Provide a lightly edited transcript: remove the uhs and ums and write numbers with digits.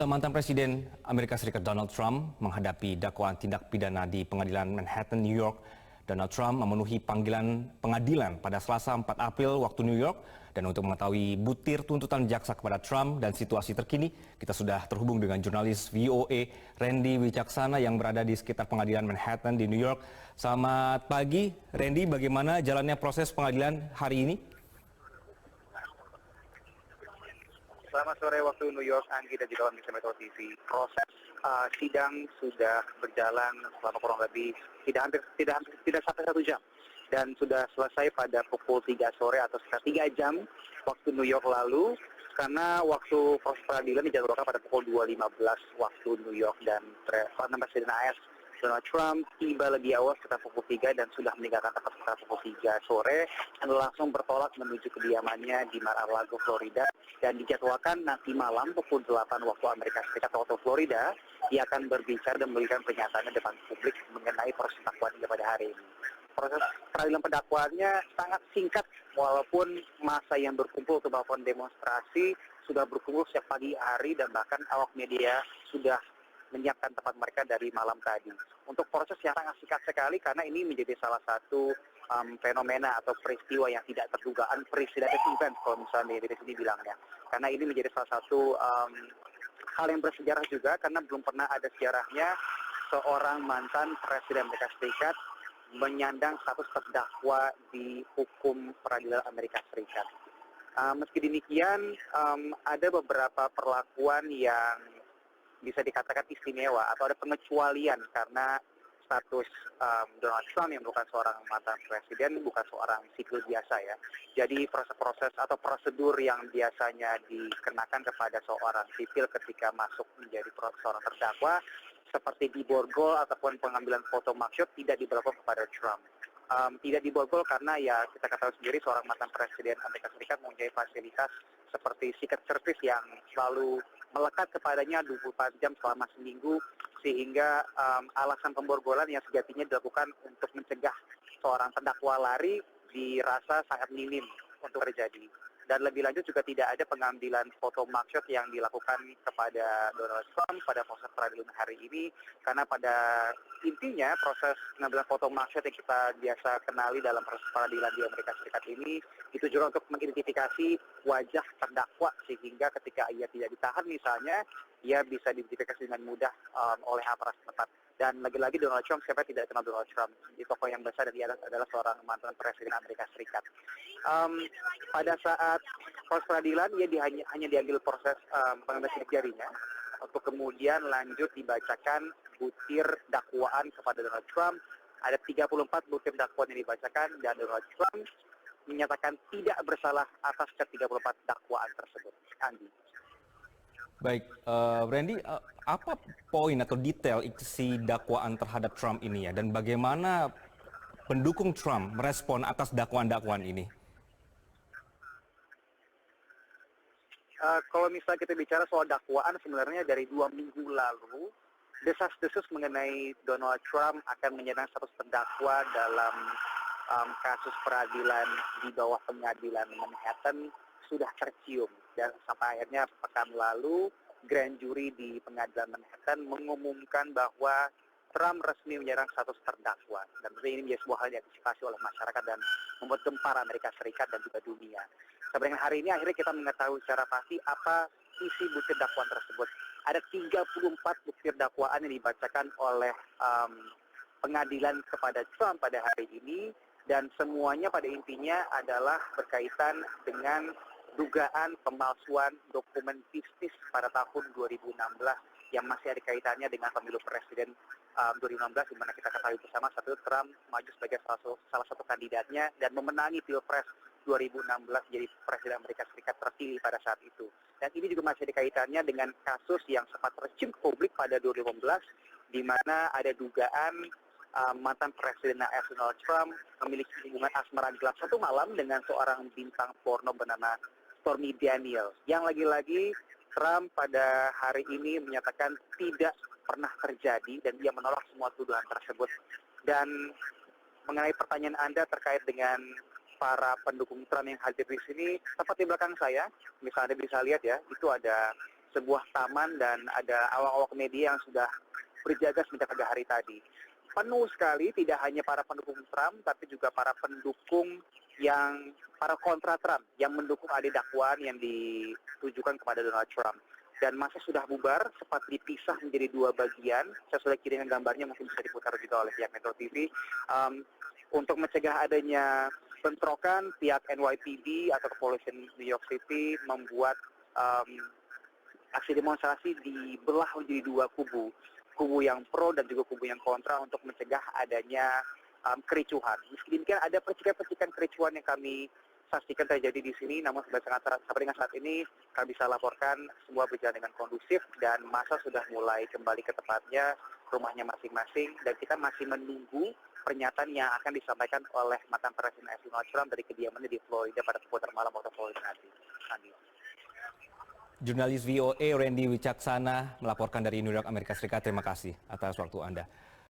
Mantan Presiden Amerika Serikat Donald Trump menghadapi dakwaan tindak pidana di Pengadilan Manhattan, New York. Donald Trump memenuhi panggilan pengadilan pada Selasa 4 April waktu New York. Dan untuk mengetahui butir tuntutan jaksa kepada Trump dan situasi terkini, kita sudah terhubung dengan jurnalis VOA Randy Wicaksana yang berada di sekitar Pengadilan Manhattan di New York. Selamat pagi, Randy. Bagaimana jalannya proses pengadilan hari ini? Selamat sore waktu New York, Anggi dan juga pemirsa Metro TV. Proses sidang sudah berjalan selama kurang lebih tidak sampai 1 jam dan sudah selesai pada pukul 3 sore atau sekitar 3 jam waktu New York lalu, karena waktu proses peradilan dijadwalkan pada pukul 2.15 waktu New York, dan Presiden AS Donald Trump tiba lebih awal sekitar pukul 3 dan sudah meninggalkan tempat sekitar pukul 3 sore dan langsung bertolak menuju kediamannya di Mar-a-Lago, Florida, dan dijadwalkan nanti malam pukul 8 waktu Amerika Serikat waktu Florida dia akan berbicara dan memberikan pernyataan depan publik mengenai proses dakwaan pada hari ini. Proses peradilan pendakwaannya sangat singkat, walaupun masa yang berkumpul untuk melakukan demonstrasi sudah berkumpul sejak pagi hari dan bahkan awak media sudah menyiapkan tempat mereka dari malam tadi. Untuk proses yang sangat singkat sekali karena ini menjadi salah satu fenomena atau peristiwa yang tidak terduga, unprecedented event kalau misalnya dari sini bilangnya. Karena ini menjadi salah satu hal yang bersejarah juga karena belum pernah ada sejarahnya seorang mantan Presiden Amerika Serikat menyandang status terdakwa di hukum peradilan Amerika Serikat. Meski demikian, ada beberapa perlakuan yang bisa dikatakan istimewa atau ada pengecualian karena status Donald Trump yang bukan seorang mantan presiden, bukan seorang sipil biasa ya. Jadi proses-proses atau prosedur yang biasanya dikenakan kepada seorang sipil ketika masuk menjadi seorang terdakwa seperti diborgol ataupun pengambilan foto mugshot tidak diberlakukan kepada Trump. Tidak diborgol karena ya kita ketahui sendiri seorang mantan presiden Amerika Serikat mempunyai fasilitas seperti Secret Service yang selalu melekat kepadanya 24 jam selama seminggu, sehingga alasan pemborgolan yang sejatinya dilakukan untuk mencegah seorang terdakwa lari dirasa sangat minim untuk terjadi. Dan lebih lanjut juga tidak ada pengambilan foto mugshot yang dilakukan kepada Donald Trump pada proses peradilan hari ini, karena pada intinya proses pengambilan foto mugshot yang kita biasa kenali dalam proses peradilan di Amerika Serikat ini itu juga untuk mengidentifikasi wajah terdakwa sehingga ketika ia tidak ditahan misalnya, ia bisa diidentifikasi dengan mudah oleh aparat setempat. Dan lagi-lagi Donald Trump, siapa tidak kenal Donald Trump, di tokoh yang besar dan dia adalah seorang mantan presiden Amerika Serikat. Pada saat proses peradilan, ia hanya diambil proses pengambilan sidik jarinya untuk kemudian lanjut dibacakan butir dakwaan kepada Donald Trump. Ada 34 butir dakwaan yang dibacakan dan Donald Trump menyatakan tidak bersalah atas ke-34 dakwaan tersebut. Andi. Baik, Randy, apa poin atau detail isi dakwaan terhadap Trump ini ya, dan bagaimana pendukung Trump merespon atas dakwaan-dakwaan ini? Kalau misalnya kita bicara soal dakwaan, sebenarnya dari 2 minggu lalu, desas-desus mengenai Donald Trump akan menyandang status terdakwa dalam kasus peradilan di bawah pengadilan Manhattan sudah tercium. Dan sampai akhirnya pekan lalu, grand jury di pengadilan Manhattan mengumumkan bahwa Trump resmi menyerang status terdakwa. Dan ini menjadi sebuah hal yang diantisipasi oleh masyarakat dan membuat gempar Amerika Serikat dan juga dunia. Sampai dengan hari ini akhirnya kita mengetahui secara pasti apa isi butir dakwaan tersebut. Ada 34 butir dakwaan yang dibacakan oleh pengadilan kepada Trump pada hari ini, dan semuanya pada intinya adalah berkaitan dengan dugaan pemalsuan dokumen bisnis pada tahun 2016 yang masih ada kaitannya dengan pemilu presiden 2016, di mana kita ketahui bersama saat itu Trump maju sebagai salah satu kandidatnya dan memenangi Pilpres 2016 jadi Presiden Amerika Serikat terpilih pada saat itu. Dan ini juga masih ada kaitannya dengan kasus yang sempat tercium ke publik pada 2015, di mana ada dugaan mantan Presiden AS Donald Trump memiliki hubungan asmara gelap satu malam dengan seorang bintang porno bernama Stormy Daniels, yang lagi-lagi Trump pada hari ini menyatakan tidak pernah terjadi dan dia menolak semua tuduhan tersebut. Dan mengenai pertanyaan Anda terkait dengan para pendukung Trump yang hadir di sini, tepat di belakang saya, misalnya Anda bisa lihat ya, itu ada sebuah taman dan ada awak-awak media yang sudah berjaga semenjak pagi hari tadi. Penuh sekali, tidak hanya para pendukung Trump, tapi juga para pendukung para kontra Trump yang mendukung ade dakwaan yang ditujukan kepada Donald Trump. Dan masa sudah bubar, sempat dipisah menjadi dua bagian. Saya sudah kirimkan gambarnya, mungkin bisa diputar juga oleh pihak Metro TV. Untuk mencegah adanya bentrokan, pihak NYPD atau kepolisian New York City membuat aksi demonstrasi dibelah menjadi dua kubu yang pro dan juga kubu yang kontra untuk mencegah adanya kericuhan. Meski demikian ada percikan-percikan kericuhan yang kami saksikan terjadi di sini, namun sampai dengan saat ini kami bisa laporkan semua berjalan dengan kondusif dan massa sudah mulai kembali ke tempatnya, rumahnya masing-masing, dan kita masih menunggu pernyataan yang akan disampaikan oleh mantan Presiden Donald Trump dari kediamannya di Florida pada pukul malam waktu Florida nanti. Jurnalis VOA Randy Wicaksana melaporkan dari New York, Amerika Serikat. Terima kasih atas waktu Anda.